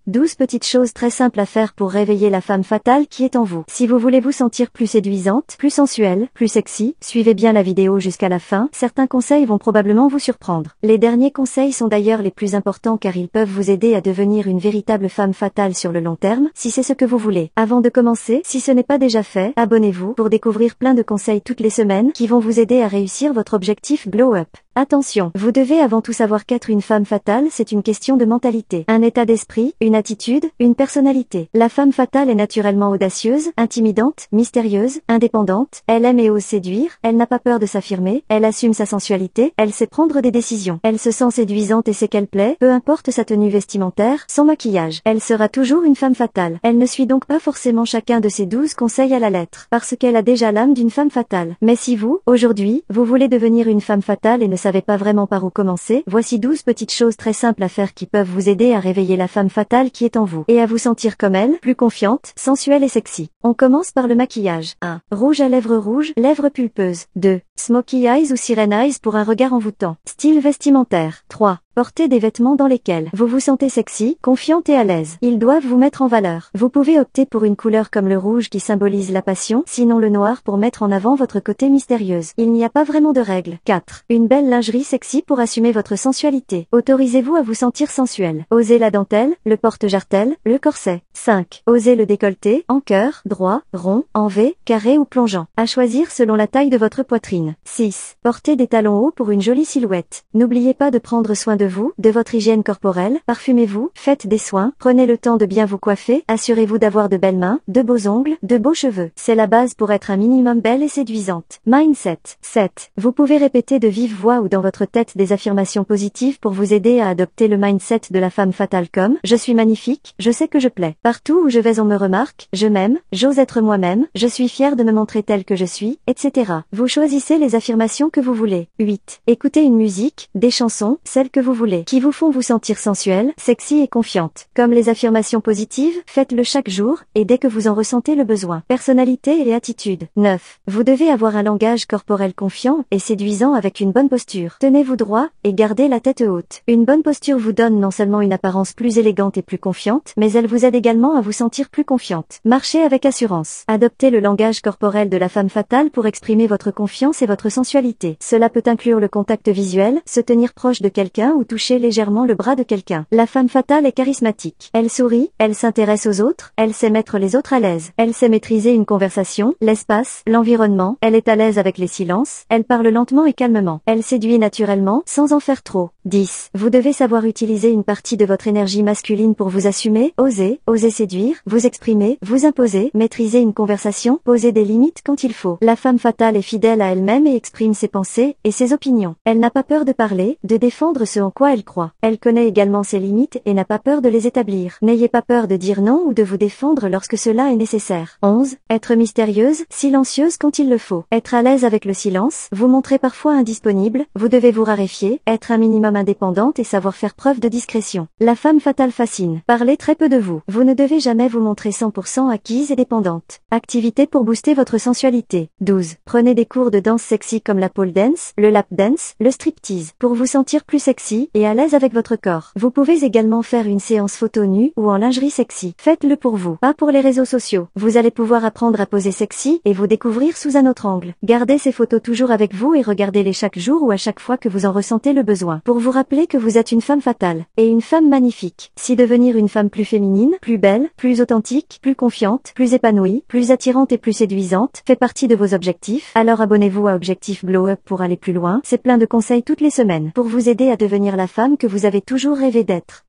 12 petites choses très simples à faire pour réveiller la femme fatale qui est en vous. Si vous voulez vous sentir plus séduisante, plus sensuelle, plus sexy, suivez bien la vidéo jusqu'à la fin, certains conseils vont probablement vous surprendre. Les derniers conseils sont d'ailleurs les plus importants car ils peuvent vous aider à devenir une véritable femme fatale sur le long terme, si c'est ce que vous voulez. Avant de commencer, si ce n'est pas déjà fait, abonnez-vous pour découvrir plein de conseils toutes les semaines qui vont vous aider à réussir votre objectif Glow Up. Attention, vous devez avant tout savoir qu'être une femme fatale, c'est une question de mentalité, un état d'esprit, une attitude, une personnalité. La femme fatale est naturellement audacieuse, intimidante, mystérieuse, indépendante, elle aime et ose séduire, elle n'a pas peur de s'affirmer, elle assume sa sensualité, elle sait prendre des décisions, elle se sent séduisante et sait qu'elle plaît, peu importe sa tenue vestimentaire, son maquillage. Elle sera toujours une femme fatale. Elle ne suit donc pas forcément chacun de ces 12 conseils à la lettre, parce qu'elle a déjà l'âme d'une femme fatale. Mais si vous, aujourd'hui, vous voulez devenir une femme fatale et ne savez pas vraiment par où commencer, voici 12 petites choses très simples à faire qui peuvent vous aider à réveiller la femme fatale qui est en vous, et à vous sentir comme elle, plus confiante, sensuelle et sexy. On commence par le maquillage. 1. Rouge à lèvres rouges, lèvres pulpeuses. 2. Smoky eyes ou sirène eyes pour un regard envoûtant. Style vestimentaire. 3. Portez des vêtements dans lesquels vous vous sentez sexy, confiante et à l'aise. Ils doivent vous mettre en valeur. Vous pouvez opter pour une couleur comme le rouge qui symbolise la passion, sinon le noir pour mettre en avant votre côté mystérieuse. Il n'y a pas vraiment de règles. 4. Une belle lingerie sexy pour assumer votre sensualité. Autorisez-vous à vous sentir sensuelle. Osez la dentelle, le porte-jartel, le corset. 5. Osez le décolleté, en cœur, droit, rond, en V, carré ou plongeant. À choisir selon la taille de votre poitrine. 6. Portez des talons hauts pour une jolie silhouette. N'oubliez pas de prendre soin de vous, de votre hygiène corporelle, parfumez-vous, faites des soins, prenez le temps de bien vous coiffer, assurez-vous d'avoir de belles mains, de beaux ongles, de beaux cheveux. C'est la base pour être un minimum belle et séduisante. Mindset. 7. Vous pouvez répéter de vive voix ou dans votre tête des affirmations positives pour vous aider à adopter le mindset de la femme fatale comme « Je suis magnifique, je sais que je plais. Partout où je vais on me remarque, je m'aime, j'ose être moi-même, je suis fière de me montrer telle que je suis, etc. » Vous choisissez les affirmations que vous voulez. 8. Écoutez une musique, des chansons, celles que vous voulez, qui vous font vous sentir sensuelle, sexy et confiante. Comme les affirmations positives, faites-le chaque jour, et dès que vous en ressentez le besoin. Personnalité et attitude. 9. Vous devez avoir un langage corporel confiant et séduisant avec une bonne posture. Tenez-vous droit, et gardez la tête haute. Une bonne posture vous donne non seulement une apparence plus élégante et plus confiante, mais elle vous aide également à vous sentir plus confiante. Marchez avec assurance. Adoptez le langage corporel de la femme fatale pour exprimer votre confiance et votre sensualité. Cela peut inclure le contact visuel, se tenir proche de quelqu'un ou toucher légèrement le bras de quelqu'un. La femme fatale est charismatique. Elle sourit, elle s'intéresse aux autres, elle sait mettre les autres à l'aise. Elle sait maîtriser une conversation, l'espace, l'environnement, elle est à l'aise avec les silences, elle parle lentement et calmement. Elle séduit naturellement, sans en faire trop. 10. Vous devez savoir utiliser une partie de votre énergie masculine pour vous assumer, oser séduire, vous exprimer, vous imposer, maîtriser une conversation, poser des limites quand il faut. La femme fatale est fidèle à elle-même et exprime ses pensées et ses opinions. Elle n'a pas peur de parler, de défendre ce en quoi elle croit. Elle connaît également ses limites et n'a pas peur de les établir. N'ayez pas peur de dire non ou de vous défendre lorsque cela est nécessaire. 11. Être mystérieuse, silencieuse quand il le faut. Être à l'aise avec le silence, vous montrer parfois indisponible, vous devez vous raréfier, être un minimum indépendante et savoir faire preuve de discrétion. La femme fatale fascine. Parlez très peu de vous. Vous ne devez jamais vous montrer 100% acquise et dépendante. Activité pour booster votre sensualité. 12. Prenez des cours de danse sexy comme la pole dance, le lap dance, le striptease, pour vous sentir plus sexy et à l'aise avec votre corps. Vous pouvez également faire une séance photo nue ou en lingerie sexy. Faites-le pour vous, pas pour les réseaux sociaux. Vous allez pouvoir apprendre à poser sexy et vous découvrir sous un autre angle. Gardez ces photos toujours avec vous et regardez-les chaque jour ou à chaque fois que vous en ressentez le besoin, pour vous rappeler que vous êtes une femme fatale et une femme magnifique. Si devenir une femme plus féminine, plus belle, plus authentique, plus confiante, plus épanouie, plus attirante et plus séduisante fait partie de vos objectifs, alors abonnez-vous à Objectif Glow Up pour aller plus loin. C'est plein de conseils toutes les semaines pour vous aider à devenir la femme que vous avez toujours rêvé d'être.